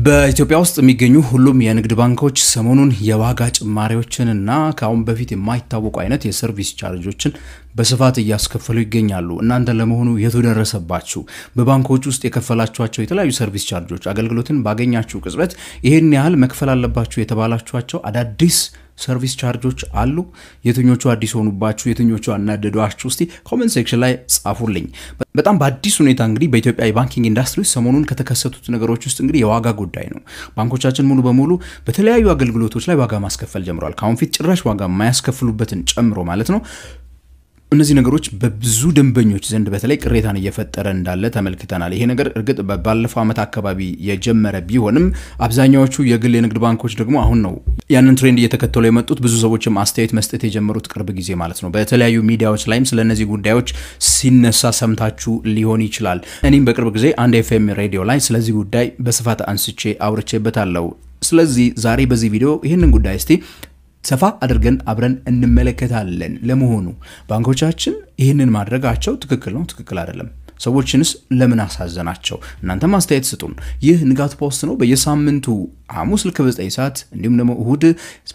በኢትዮጵያ ውስጥ የሚገኙ ሁሉም የንግድ ባንኮች ሰሞኑን የዋጋ ጭማሪዎችንና ከአሁን በፊት የማይታወቁ አይነት የሰርቪስ ቻርጆችን በስፋት እያስከፈሉ ይገኛሉ። እናንተ ለመሆኑ የቱ ደረሰባችሁ? በባንኮች ውስጥ የከፈላችኋቸው የተለያዩ ሰርቪስ ቻርጆች አገልግሎትን ባገኛችሁ ቅጽበት ይሄን ያህል መክፈል አለባችሁ የተባላችኋቸው አዳዲስ ሰርቪስ ቻርጆች አሉ? የትኞቹ አዲስ ሆኑባችሁ? የትኞቹ አናደዷችሁ? እስቲ ኮሜንት ሴክሽን ላይ ጻፉልኝ። በጣም በአዲስ ሁኔታ እንግዲህ በኢትዮጵያ የባንኪንግ ኢንዱስትሪ ሰሞኑን ከተከሰቱት ነገሮች ውስጥ እንግዲህ የዋጋ ጉዳይ ነው። ባንኮቻችን ሙሉ በሙሉ በተለያዩ አገልግሎቶች ላይ ዋጋ ማስከፈል ጀምረዋል። ካሁን ፊት ጭራሽ ዋጋ የማያስከፍሉበትን ጨምሮ ማለት ነው። እነዚህ ነገሮች በብዙ ደንበኞች ዘንድ በተለይ ቅሬታን እየፈጠረ እንዳለ ተመልክተናል። ይሄ ነገር እርግጥ ባለፈው ዓመት አካባቢ የጀመረ ቢሆንም አብዛኛዎቹ የግል የንግድ ባንኮች ደግሞ አሁን ነው ያንን ትሬንድ እየተከተሉ የመጡት። ብዙ ሰዎችም አስተያየት መስጠት የጀመሩት ቅርብ ጊዜ ማለት ነው። በተለያዩ ሚዲያዎች ላይም ስለነዚህ ጉዳዮች ሲነሳ ሰምታችሁ ሊሆን ይችላል። እኔም በቅርብ ጊዜ አንድ ኤፍኤም ሬዲዮ ላይ ስለዚህ ጉዳይ በስፋት አንስቼ አውርቼበታለሁ። ስለዚህ ዛሬ በዚህ ቪዲዮ ይሄንን ጉዳይ እስቲ ሰፋ አድርገን አብረን እንመለከታለን። ለመሆኑ ባንኮቻችን ይሄንን ማድረጋቸው ትክክል ነው? ትክክል አይደለም? ሰዎችንስ ለምን አሳዘናቸው? እናንተም አስተያየት ስጡን። ይህ ንጋት ፖስት ነው። በየሳምንቱ ሐሙስ ልክ በ9 ሰዓት እንዲሁም ደግሞ እሁድ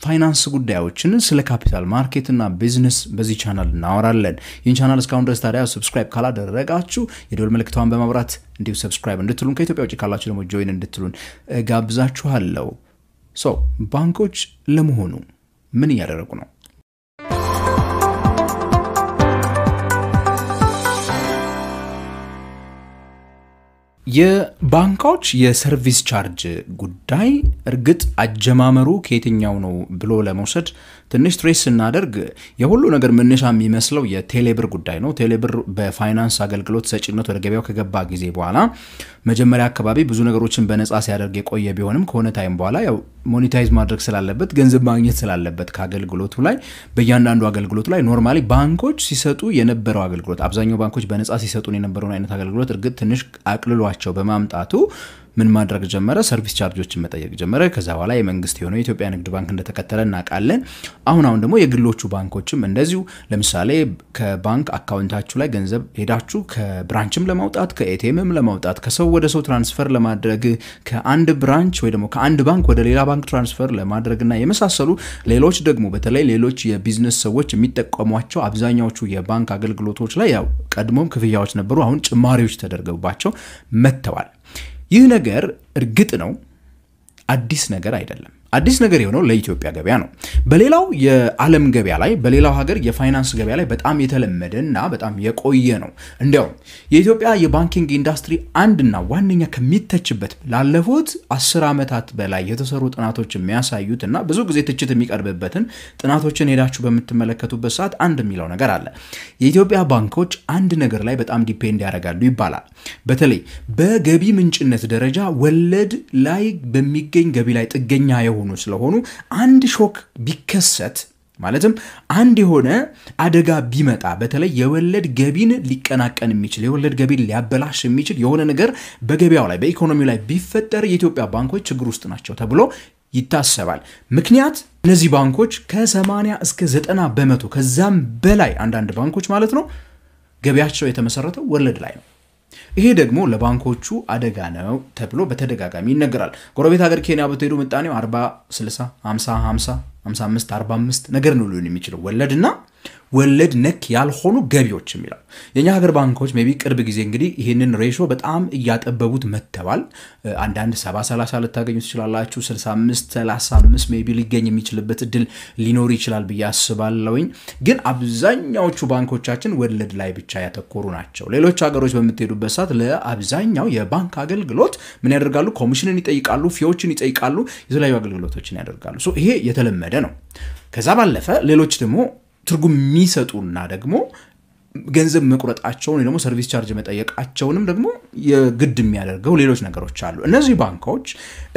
ፋይናንስ ጉዳዮችን ስለ ካፒታል ማርኬት እና ቢዝነስ በዚህ ቻናል እናወራለን። ይህን ቻናል እስካሁን ድረስ ታዲያ ሰብስክራይብ ካላደረጋችሁ የደወል ምልክቷን በማብራት እንዲሁ ሰብስክራይብ እንድትሉን፣ ከኢትዮጵያ ውጪ ካላችሁ ደግሞ ጆይን እንድትሉን ጋብዛችኋለሁ። ባንኮች ለመሆኑ ምን እያደረጉ ነው? የባንኮች የሰርቪስ ቻርጅ ጉዳይ እርግጥ አጀማመሩ ከየትኛው ነው ብሎ ለመውሰድ ትንሽ ትሬስ እናደርግ የሁሉ ነገር መነሻ የሚመስለው የቴሌብር ጉዳይ ነው። ቴሌብር በፋይናንስ አገልግሎት ሰጪነት ወደ ገበያው ከገባ ጊዜ በኋላ መጀመሪያ አካባቢ ብዙ ነገሮችን በነፃ ሲያደርግ የቆየ ቢሆንም ከሆነ ታይም በኋላ ያው ሞኔታይዝ ማድረግ ስላለበት ገንዘብ ማግኘት ስላለበት ከአገልግሎቱ ላይ በእያንዳንዱ አገልግሎት ላይ ኖርማሊ ባንኮች ሲሰጡ የነበረው አገልግሎት አብዛኛው ባንኮች በነፃ ሲሰጡን የነበረውን አይነት አገልግሎት እርግጥ ትንሽ አቅልሏቸው በማምጣቱ ምን ማድረግ ጀመረ? ሰርቪስ ቻርጆችን መጠየቅ ጀመረ። ከዛ በኋላ የመንግስት የሆነው የኢትዮጵያ ንግድ ባንክ እንደተከተለ እናውቃለን። አሁን ደግሞ የግሎቹ ባንኮችም እንደዚሁ ለምሳሌ ከባንክ አካውንታችሁ ላይ ገንዘብ ሄዳችሁ ከብራንችም ለማውጣት ከኤቲኤምም ለማውጣት ከሰው ወደ ሰው ትራንስፈር ለማድረግ ከአንድ ብራንች ወይ ደግሞ ከአንድ ባንክ ወደ ሌላ ባንክ ትራንስፈር ለማድረግና የመሳሰሉ ሌሎች ደግሞ በተለይ ሌሎች የቢዝነስ ሰዎች የሚጠቀሟቸው አብዛኛዎቹ የባንክ አገልግሎቶች ላይ ያው ቀድሞም ክፍያዎች ነበሩ። አሁን ጭማሪዎች ተደርገውባቸው መጥተዋል። ይህ ነገር እርግጥ ነው አዲስ ነገር አይደለም። አዲስ ነገር የሆነው ለኢትዮጵያ ገበያ ነው። በሌላው የዓለም ገበያ ላይ በሌላው ሀገር የፋይናንስ ገበያ ላይ በጣም የተለመደና በጣም የቆየ ነው። እንደው የኢትዮጵያ የባንኪንግ ኢንዱስትሪ አንድና ዋነኛ ከሚተችበት ላለፉት 10 ዓመታት በላይ የተሰሩ ጥናቶች የሚያሳዩትና ብዙ ጊዜ ትችት የሚቀርብበትን ጥናቶችን ሄዳችሁ በምትመለከቱበት ሰዓት አንድ የሚለው ነገር አለ። የኢትዮጵያ ባንኮች አንድ ነገር ላይ በጣም ዲፔንድ ያደርጋሉ ይባላል። በተለይ በገቢ ምንጭነት ደረጃ ወለድ ላይ በሚገኝ ገቢ ላይ ጥገኛ የሆኑ ስለሆኑ አንድ ሾክ ቢከሰት ማለትም አንድ የሆነ አደጋ ቢመጣ በተለይ የወለድ ገቢን ሊቀናቀን የሚችል የወለድ ገቢን ሊያበላሽ የሚችል የሆነ ነገር በገበያው ላይ በኢኮኖሚው ላይ ቢፈጠር የኢትዮጵያ ባንኮች ችግር ውስጥ ናቸው ተብሎ ይታሰባል። ምክንያት እነዚህ ባንኮች ከ80 እስከ 90% ከዛም በላይ አንዳንድ ባንኮች ማለት ነው ገበያቸው የተመሰረተው ወለድ ላይ ነው። ይሄ ደግሞ ለባንኮቹ አደጋ ነው ተብሎ በተደጋጋሚ ይነገራል። ጎረቤት ሀገር ኬንያ ብትሄዱ ምጣኔው 40 60 50 50 55 45 ነገር ነው ሊሆን የሚችለው ወለድና ወለድ ነክ ያልሆኑ ገቢዎች የሚለው የኛ ሀገር ባንኮች ሜቢ ቅርብ ጊዜ እንግዲህ ይሄንን ሬሾ በጣም እያጠበቡት መተዋል። አንዳንድ 70 30 ልታገኙ ትችላላችሁ። 65 35 ሜቢ ሊገኝ የሚችልበት እድል ሊኖር ይችላል ብዬ አስባለሁኝ። ግን አብዛኛዎቹ ባንኮቻችን ወለድ ላይ ብቻ ያተኮሩ ናቸው። ሌሎች ሀገሮች በምትሄዱበት ሰዓት ለአብዛኛው የባንክ አገልግሎት ምን ያደርጋሉ? ኮሚሽንን ይጠይቃሉ፣ ፊዎችን ይጠይቃሉ፣ የተለያዩ አገልግሎቶችን ያደርጋሉ። ይሄ የተለመደ ነው። ከዛ ባለፈ ሌሎች ደግሞ ትርጉም የሚሰጡና ደግሞ ገንዘብ መቁረጣቸውን ወይ ደግሞ ሰርቪስ ቻርጅ መጠየቃቸውንም ደግሞ የግድ የሚያደርገው ሌሎች ነገሮች አሉ። እነዚህ ባንኮች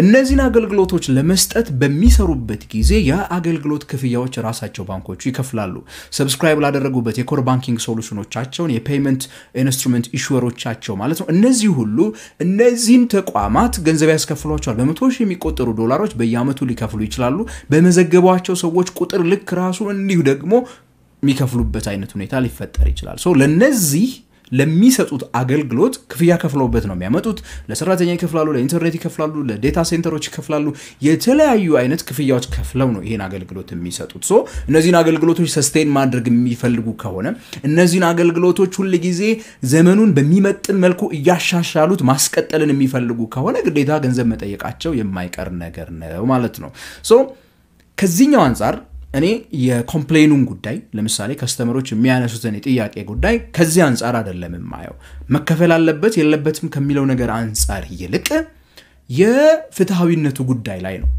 እነዚህን አገልግሎቶች ለመስጠት በሚሰሩበት ጊዜ የአገልግሎት ክፍያዎች ራሳቸው ባንኮቹ ይከፍላሉ። ሰብስክራይብ ላደረጉበት የኮር ባንኪንግ ሶሉሽኖቻቸውን የፔመንት ኢንስትሩመንት ኢሹወሮቻቸው ማለት ነው። እነዚህ ሁሉ እነዚህን ተቋማት ገንዘብ ያስከፍሏቸዋል። በመቶ ሺህ የሚቆጠሩ ዶላሮች በየአመቱ ሊከፍሉ ይችላሉ። በመዘገቧቸው ሰዎች ቁጥር ልክ ራሱ እንዲሁ ደግሞ የሚከፍሉበት አይነት ሁኔታ ሊፈጠር ይችላል። ለነዚህ ለሚሰጡት አገልግሎት ክፍያ ከፍለውበት ነው የሚያመጡት ለሰራተኛ ይከፍላሉ ለኢንተርኔት ይከፍላሉ ለዴታ ሴንተሮች ይከፍላሉ የተለያዩ አይነት ክፍያዎች ከፍለው ነው ይሄን አገልግሎት የሚሰጡት ሶ እነዚህን አገልግሎቶች ሰስቴን ማድረግ የሚፈልጉ ከሆነ እነዚህን አገልግሎቶች ሁሉ ጊዜ ዘመኑን በሚመጥን መልኩ ያሻሻሉት ማስቀጠልን የሚፈልጉ ከሆነ ግዴታ ገንዘብ መጠየቃቸው የማይቀር ነገር ነው ማለት ነው ሶ ከዚህኛው አንፃር እኔ የኮምፕሌኑን ጉዳይ ለምሳሌ ከስተመሮች የሚያነሱትን ጥያቄ ጉዳይ ከዚህ አንፃር አይደለም የማየው መከፈል አለበት የለበትም ከሚለው ነገር አንፃር ይልቅ የፍትሃዊነቱ ጉዳይ ላይ ነው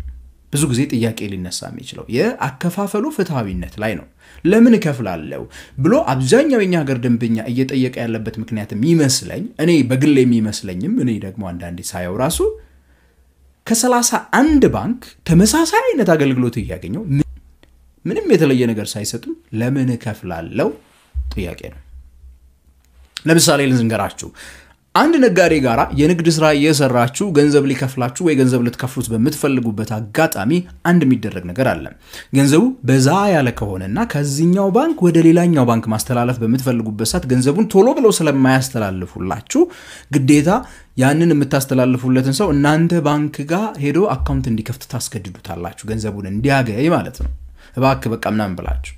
ብዙ ጊዜ ጥያቄ ሊነሳ የሚችለው የአከፋፈሉ ፍትሃዊነት ላይ ነው ለምን ከፍላለው ብሎ አብዛኛው የኛ ሀገር ደንበኛ እየጠየቀ ያለበት ምክንያትም ይመስለኝ እኔ በግል የሚመስለኝም እኔ ደግሞ አንዳንዴ ሳየው ራሱ ከ31 ባንክ ተመሳሳይ አይነት አገልግሎት ያገኘው ምንም የተለየ ነገር ሳይሰጡ ለምን ከፍላለው ጥያቄ ነው ለምሳሌ ልንገራችሁ አንድ ነጋዴ ጋራ የንግድ ስራ እየሰራችሁ ገንዘብ ሊከፍላችሁ ወይ ገንዘብ ልትከፍሉት በመትፈልጉበት አጋጣሚ አንድ የሚደረግ ነገር አለ ገንዘቡ በዛ ያለ ከሆነና ከዚህኛው ባንክ ወደ ሌላኛው ባንክ ማስተላለፍ በመትፈልጉበት ሰዓት ገንዘቡን ቶሎ ብለው ስለማያስተላልፉላችሁ ግዴታ ያንን የምታስተላልፉለትን ሰው እናንተ ባንክ ጋር ሄዶ አካውንት እንዲከፍት ታስገድዱታላችሁ ገንዘቡን እንዲያገኝ ማለት ነው እባክ በቃ ምናምን ብላችሁ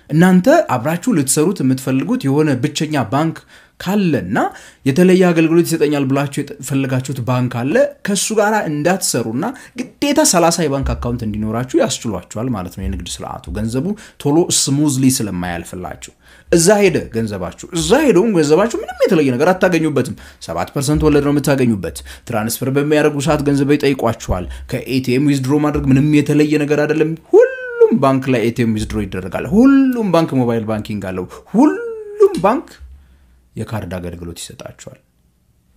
እናንተ አብራችሁ ልትሰሩት የምትፈልጉት የሆነ ብቸኛ ባንክ ካለና የተለየ አገልግሎት ይሰጠኛል ብላችሁ የፈልጋችሁት ባንክ አለ ከሱ ጋራ እንዳትሰሩና ግዴታ 30 የባንክ አካውንት እንዲኖራችሁ ያስችሏችኋል ማለት ነው የንግድ ስርዓቱ ገንዘቡ ቶሎ ስሙዝሊ ስለማያልፍላችሁ እዛ ሄደ ገንዘባችሁ እዛ ሄደው ገንዘባችሁ ምንም የተለየ ነገር አታገኙበትም 7% ወለድ ነው የምታገኙበት ትራንስፈር በሚያደርጉ ሰዓት ገንዘብ ይጠይቋችኋል ከኤቲኤም ዊዝድሮ ማድረግ ምንም የተለየ ነገር አይደለም ሁሉም ባንክ ላይ ኤቲኤም ዊዝድሮ ይደረጋል ሁሉም ባንክ ሞባይል ባንኪንግ አለው ሁሉም ባንክ የካርድ አገልግሎት ይሰጣቸዋል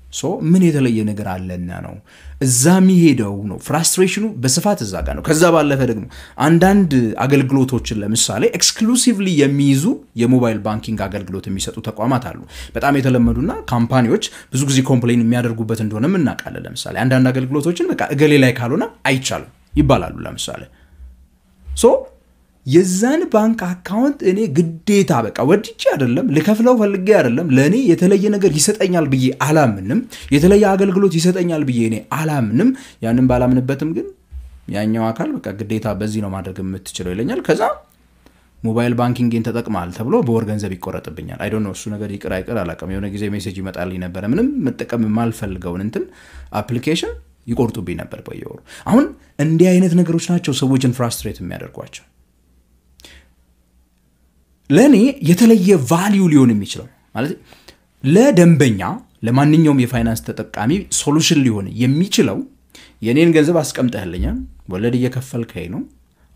ሶ ምን የተለየ ነገር አለና ነው እዛም ይሄደው ነው ፍራስትሬሽኑ በስፋት እዛ ጋር ነው ከዛ ባለፈ ደግሞ አንዳንድ አገልግሎቶችን ለምሳሌ ኤክስክሉሲቭሊ የሚይዙ የሞባይል ባንኪንግ አገልግሎት የሚሰጡ ተቋማት አሉ በጣም የተለመዱና ካምፓኒዎች ብዙ ጊዜ ኮምፕሌን የሚያደርጉበት እንደሆነ እናውቃለን ለምሳሌ አንዳንድ አገልግሎቶችን በቃ እገሌ ላይ ካልሆነ አይቻልም ይባላሉ ለምሳሌ ሶ የዛን ባንክ አካውንት እኔ ግዴታ በቃ ወድጄ አይደለም ለከፍለው ፈልጌ አይደለም ለኔ የተለየ ነገር ይሰጠኛል ብዬ አላምንም የተለየ አገልግሎት ይሰጠኛል ብዬ እኔ አላምንም ያንን ባላምንበትም ግን ያኛው አካል በቃ ግዴታ በዚህ ነው ማድረግ የምትችለው ይለኛል ከዛ ሞባይል ባንኪንግን ተጠቅማል ተብሎ በወር ገንዘብ ይቆረጥብኛል አይ ዶንት ኖ እሱ ነገር ይቅር አይቀር አላቀም የሆነ ጊዜ ሜሴጅ ይመጣልኝ ነበር ምንም መጠቀም ማልፈልገው እንትን አፕሊኬሽን ይቆርጡብኝ ነበር በየወሩ አሁን እንዲህ አይነት ነገሮች ናቸው ሰዎችን ፍራስትሬት የሚያደርጓቸው ለኔ የተለየ ቫልዩ ሊሆን የሚችለው ማለት ለደንበኛ ለማንኛውም የፋይናንስ ተጠቃሚ ሶሉሽን ሊሆን የሚችለው የኔን ገንዘብ አስቀምጠህልኛል ወለድ እየከፈልከኝ ነው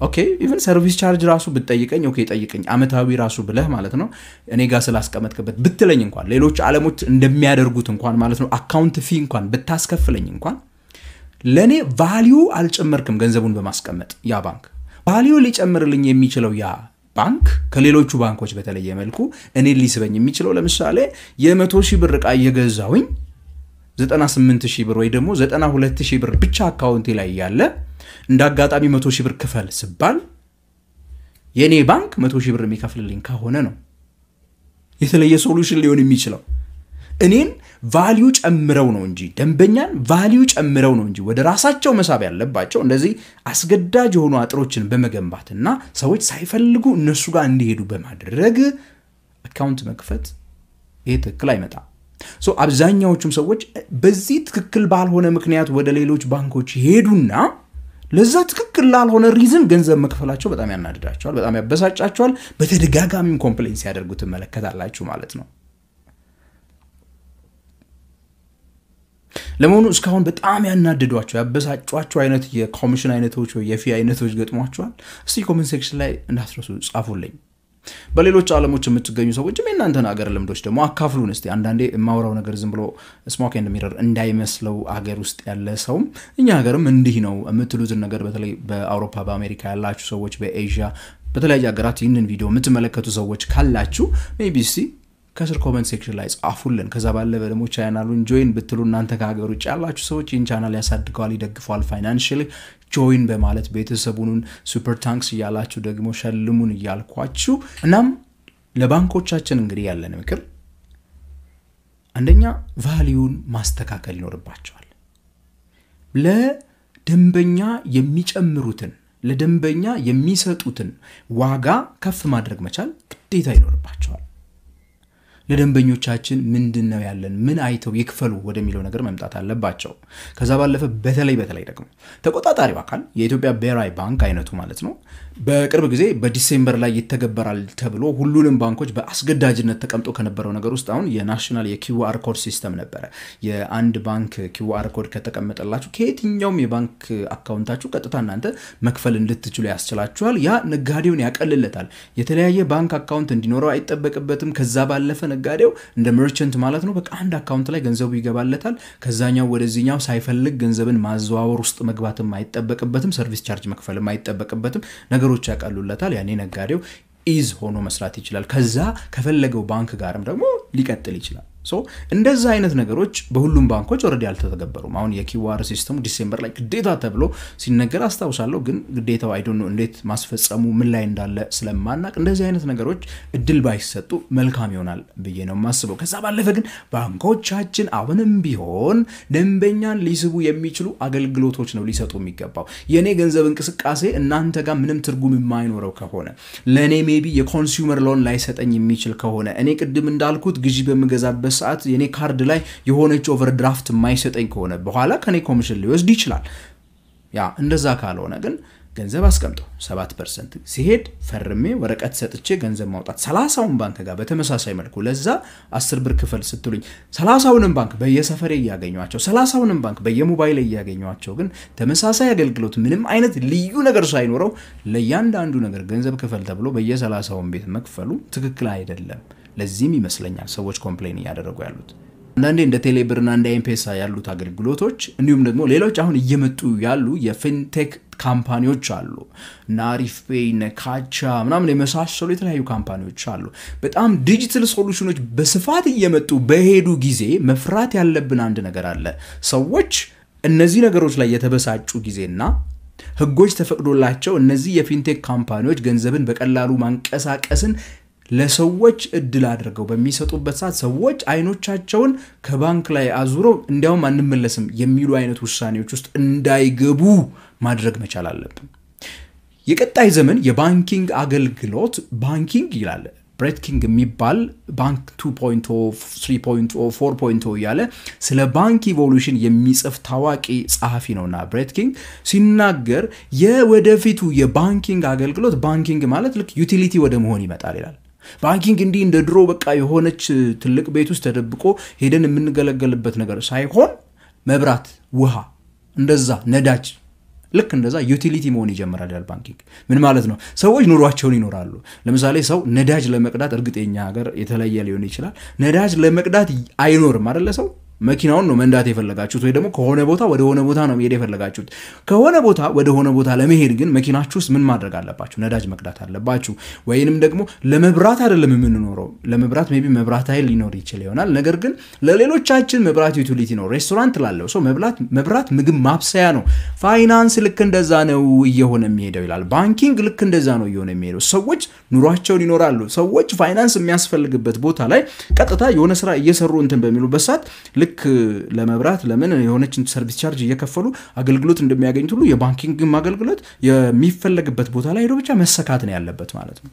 ኦኬ ኢቭን ሰርቪስ ቻርጅ ራሱ ብትጠይቀኝ ኦኬ ጠይቀኝ አመታዊ ራሱ ብለህ ማለት ነው እኔ ጋር ስላስቀመጥከበት ብትለኝ እንኳን ሌሎች ዓለሞች እንደሚያደርጉት እንኳን ማለት ነው አካውንት ፊ እንኳን ብታስከፍለኝ እንኳን ለኔ ቫልዩ አልጨመርክም ገንዘቡን በማስቀመጥ ያ ባንክ ቫልዩ ሊጨምርልኝ የሚችለው ያ ባንክ ከሌሎቹ ባንኮች በተለየ መልኩ እኔ ሊስበኝ የሚችለው ለምሳሌ የ100,000 ብር ዕቃ እየገዛውኝ 98,000 ብር ወይ ደግሞ 92,000 ብር ብቻ አካውንቴ ላይ ያለ እንዳጋጣሚ 100,000 ብር ክፈል ስባል የኔ ባንክ 100,000 ብር የሚከፍልልኝ ከሆነ ነው የተለየ ሶሉሽን ሊሆን የሚችለው እኔን ቫልዩ ጨምረው ነው እንጂ ደንበኛን ቫልዩ ጨምረው ነው እንጂ ወደ ራሳቸው መሳብ ያለባቸው እንደዚህ አስገዳጅ የሆኑ አጥሮችን በመገንባትና ሰዎች ሳይፈልጉ እነሱ ጋር እንዲሄዱ በማድረግ አካውንት መክፈት ይሄ ትክክል አይመጣም ሶ አብዛኛዎቹም ሰዎች በዚህ ትክክል ባልሆነ ምክንያት ወደ ሌሎች ባንኮች ሄዱና ለዛ ትክክል ላልሆነ ሪዝን ገንዘብ መክፈላቸው በጣም ያናድዳቸዋል በጣም ያበሳጫቸዋል በተደጋጋሚም ኮምፕሌንስ ያደርጉት መለከታላችሁ ማለት ነው ለሞኑ እስካሁን በጣም ያናድዷቸው ያበሳጫቸው አይነት የኮሚሽን አይነቶች ወይ የፊ አይነቶች ገጥሟቸዋል እስቲ ኮሜንት ሴክሽን ላይ እንዳትረሱ ጻፉልኝ በሌሎች ዓለሞች የምትገኙ ሰዎች እናንተን ሀገር ልምዶች ደግሞ አካፍሉን እስቲ አንዳንዴ የማወራው ነገር ዝም ብሎ ስሞክ ኤንድ ሚረር እንዳይመስለው ሀገር ውስጥ ያለ ሰው እኛ ሀገርም እንዲህ ነው የምትሉትን ነገር በተለይ በአውሮፓ በአሜሪካ ያላችሁ ሰዎች በኤዥያ በተለያየ ሀገራት ይህንን ቪዲዮ የምትመለከቱ ሰዎች ካላችሁ ሜቢ እስቲ ከስር ኮሜንት ሴክሽን ላይ ጻፉልን ከዛ ባለበ ደግሞ ቻናሉን ጆይን ብትሉ እናንተ ከሀገር ውጭ ያላችሁ ሰዎች ይህን ቻናል ያሳድገዋል ይደግፋል ፋይናንሻሊ ጆይን በማለት ቤተሰቡን ሱፐር ታንክስ ያላችሁ ደግሞ ሸልሙን ይያልኳችሁ እናም ለባንኮቻችን እንግዲህ ያለን ምክር አንደኛ ቫልዩን ማስተካከል ይኖርባቸዋል። ለደንበኛ የሚጨምሩትን ለደንበኛ የሚሰጡትን ዋጋ ከፍ ማድረግ መቻል ግዴታ ይኖርባቸዋል። ለደንበኞቻችን ምንድነው ያለን ምን አይተው ይክፈሉ ወደሚለው ነገር መምጣት አለባቸው። ከዛ ባለፈ በተለይ ደግሞ ተቆጣጣሪው አካል የኢትዮጵያ ብሔራዊ ባንክ አይነቱ ማለት ነው በቅርብ ጊዜ በዲሴምበር ላይ ይተገበራል ተብሎ ሁሉንም ባንኮች በአስገዳጅነት ተቀምጦ ከነበረው ነገር ውስጥ አሁን የናሽናል የኪውአር ኮድ ሲስተም ነበር። የአንድ ባንክ ኪውአር ኮድ ከተቀመጠላችሁ ከየትኛውም የባንክ አካውንታችሁ ቀጥታ እናንተ መክፈል እንድትችሉ ያስችላችኋል። ያ ነጋዴውን ያቀልለታል። የተለያየ ባንክ አካውንት እንዲኖረው አይጠበቅበትም። ከዛ ባለፈ ነጋዴው እንደ መርቸንት ማለት ነው በቃ አንድ አካውንት ላይ ገንዘቡ ይገባለታል። ከዛኛው ወደዚህኛው ሳይፈልግ ገንዘብን ማዘዋወር ውስጥ መግባትም አይጠበቅበትም። ሰርቪስ ቻርጅ መክፈልም አይጠበቅበትም። ነገሮች ያቀሉለታል። ያኔ ነጋዴው ኢዝ ሆኖ መስራት ይችላል። ከዛ ከፈለገው ባንክ ጋርም ደግሞ ሊቀጥል ይችላል። እንደዛ አይነት ነገሮች በሁሉም ባንኮች ኦሬዲ አልተተገበሩም። አሁን የኪውአር ሲስተሙ ዲሴምበር ላይ ግዴታ ተብሎ ሲነገር አስታውሳለሁ። ግን ግዴታው አይ ዶንት ኖ እንዴት ማስፈጸሙ ምን ላይ እንዳለ ስለማናቅ እንደዚህ አይነት ነገሮች እድል ባይሰጡ መልካም ይሆናል ብዬ ነው ማስበው። ከዛ ባለፈ ግን ባንኮቻችን አሁንም ቢሆን ደንበኛን ሊስቡ የሚችሉ አገልግሎቶች ነው ሊሰጡ የሚገባው። የኔ ገንዘብ እንቅስቃሴ እናንተ ጋር ምንም ትርጉም የማይኖረው ከሆነ ለኔ ሜቢ የኮንሱመር ሎን ላይሰጠኝ የሚችል ከሆነ እኔ ቅድም እንዳልኩት ግዢ በመገዛበት ሰዓት የኔ ካርድ ላይ የሆነች ኦቨርድራፍት የማይሰጠኝ ከሆነ በኋላ ከኔ ኮሚሽን ሊወስድ ይችላል። ያ እንደዛ ካልሆነ ግን ገንዘብ አስቀምጦ 7% ሲሄድ ፈርሜ ወረቀት ሰጥቼ ገንዘብ ማውጣት 30ውን ባንክ ጋር በተመሳሳይ መልኩ ለዛ 10 ብር ክፈል ስትሉኝ 30ውን ባንክ በየሰፈሬ ያገኙአቸው 30ውን ባንክ በየሞባይል ያገኙአቸው ግን ተመሳሳይ አገልግሎት ምንም አይነት ልዩ ነገር ሳይኖረው ለያንዳንዱ ነገር ገንዘብ ክፈል ተብሎ በየ30ውን ቤት መክፈሉ ትክክል አይደለም። ለዚህም ይመስለኛል ሰዎች ኮምፕሌን ያደረጉ ያሉት አንዳንዴ እንደ ቴሌብርና እንደ ኤምፔሳ ያሉት አገልግሎቶች እንዲሁም ደግሞ ሌሎች አሁን እየመጡ ያሉ የፊንቴክ ካምፓኒዎች አሉ። ናሪፍ ፔይ ነካቻ ምናምን የመሳሰሉ የተለያዩ ካምፓኒዎች አሉ። በጣም ዲጂታል ሶሉሽኖች በስፋት እየመጡ በሄዱ ጊዜ መፍራት ያለብን አንድ ነገር አለ። ሰዎች እነዚህ ነገሮች ላይ የተበሳጩ ጊዜና ህጎች ተፈቅዶላቸው እነዚህ የፊንቴክ ካምፓኒዎች ገንዘብን በቀላሉ ማንቀሳቀስን ለሰዎች እድል አድርገው በሚሰጡበት ሰዓት ሰዎች አይኖቻቸውን ከባንክ ላይ አዙረው እንዲያውም አንመለስም የሚሉ አይነት ውሳኔዎች ውስጥ እንዳይገቡ ማድረግ መቻል አለብን። የቀጣይ ዘመን የባንኪንግ አገልግሎት ባንኪንግ ይላል ብሬትኪንግ የሚባል ባንክ 2.0 3.0 4.0 ያለ ስለ ባንክ ኢቮሉሽን የሚጽፍ ታዋቂ ጸሐፊ ነውና ብሬትኪንግ ሲናገር የወደፊቱ የባንኪንግ አገልግሎት ባንኪንግ ማለት ልክ ዩቲሊቲ ወደ መሆን ይመጣል ይላል። ባንኪንግ እንዲህ እንደ ድሮ በቃ የሆነች ትልቅ ቤት ውስጥ ተደብቆ ሄደን የምንገለገልበት ነገር ሳይሆን መብራት፣ ውሃ፣ እንደዛ ነዳጅ ልክ እንደዛ ዩቲሊቲ መሆን ይጀምራል ያል ባንኪንግ። ምን ማለት ነው? ሰዎች ኑሯቸውን ይኖራሉ። ለምሳሌ ሰው ነዳጅ ለመቅዳት እርግጠኛ ሀገር የተለየ ሊሆን ይችላል። ነዳጅ ለመቅዳት አይኖርም አይደለ? ሰው መኪናውን ነው መንዳት የፈለጋችሁት ወይ ደግሞ ከሆነ ቦታ ወደ ሆነ ቦታ ነው መሄድ የፈለጋችሁት። ከሆነ ቦታ ወደ ሆነ ቦታ ለመሄድ ግን መኪናችሁ ውስጥ ምን ማድረግ አለባችሁ? ነዳጅ መቅዳት አለባችሁ። ወይንም ደግሞ ለመብራት አይደለም የምንኖረው። ለመብራት ሜቢ መብራት ኃይል ሊኖር ይችላል ይሆናል። ነገር ግን ለሌሎቻችን መብራት ዩቲሊቲ ነው። ሬስቶራንት ላለው ሰው መብራት ምግብ ማብሰያ ነው። ፋይናንስ ልክ እንደዛ ነው እየሆነ የሚሄደው ይላል። ባንኪንግ ልክ እንደዛ ነው እየሆነ የሚሄደው። ሰዎች ኑሯቸውን ይኖራሉ። ሰዎች ፋይናንስ የሚያስፈልግበት ቦታ ላይ ቀጥታ የሆነ ስራ እየሰሩ እንትን በሚሉበት ሰዓት ልክ ለመብራት ለምን የሆነችን ሰርቪስ ቻርጅ እየከፈሉ አገልግሎት እንደሚያገኙት ሁሉ የባንኪንግ አገልግሎት የሚፈልግበት ቦታ ላይ ሄዶ ብቻ መሰካት ነው ያለበት ማለት ነው።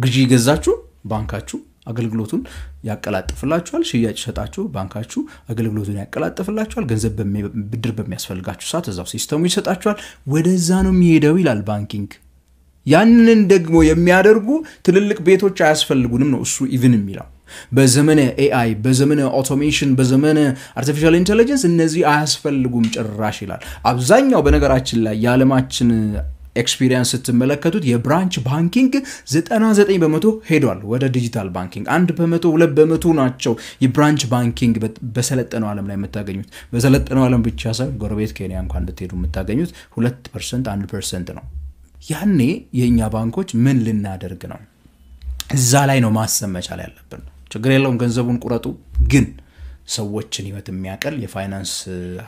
ግዢ ገዛችሁ ባንካችሁ አገልግሎቱን ያቀላጥፍላችኋል። ሽያጭ ሸጣችሁ ባንካችሁ አገልግሎቱን ያቀላጥፍላችኋል። ገንዘብ ብድር በሚያስፈልጋችሁ ሰዓት እዛው ሲስተሙ ይሰጣችኋል። ወደዛ ነው የሚሄደው ይላል ባንኪንግ። ያንን ደግሞ የሚያደርጉ ትልልቅ ቤቶች አያስፈልጉንም ነው እሱ ኢቭን የሚለው። በዘመነ ኤአይ በዘመነ አውቶሜሽን በዘመነ አርቲፊሻል ኢንተለጀንስ እነዚህ አያስፈልጉም ጭራሽ ይላል። አብዛኛው በነገራችን ላይ የዓለማችን ኤክስፒሪየንስ ስትመለከቱት የብራንች ባንኪንግ 99% ሄዷል ወደ ዲጂታል ባንኪንግ። 1% 2% ናቸው የብራንች ባንኪንግ በሰለጠነው ዓለም ላይ የምታገኙት። በሰለጠነው ዓለም ብቻ ሳይሆን ጎረቤት ኬንያ እንኳን እንድትሄዱ የምታገኙት 2% 1% ነው። ያኔ የኛ ባንኮች ምን ልናደርግ ነው? እዛ ላይ ነው ማሰብ መቻል ያለብን። ችግር የለውም ገንዘቡን ቁረጡ፣ ግን ሰዎችን ህይወት የሚያቀል የፋይናንስ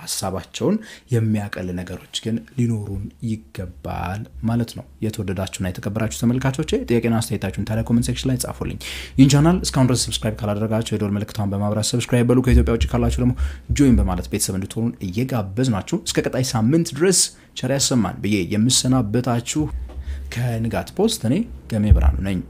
ሐሳባቸውን የሚያቀል ነገሮች ግን ሊኖሩን ይገባል ማለት ነው። የተወደዳችሁና የተከበራችሁ ተመልካቾቼ ጥያቄና አስተያየታችሁን ታዲያ ኮሜንት ሴክሽን ላይ ጻፉልኝ። ይህን ቻናል እስካሁን ድረስ ሰብስክራይብ ካላደረጋችሁ የደወል ምልክቱን በማብራት ሰብስክራይብ በሉ። ከኢትዮጵያ ውጭ ካላችሁ ደግሞ ጆይን በማለት ቤተሰብ እንድትሆኑ እየጋበዝናችሁ እስከ ቀጣይ ሳምንት ድረስ ቸር ያሰማን ብዬ የምሰናበታችሁ ከንጋት ፖስት እኔ ገሜ ብርሃኑ ነኝ።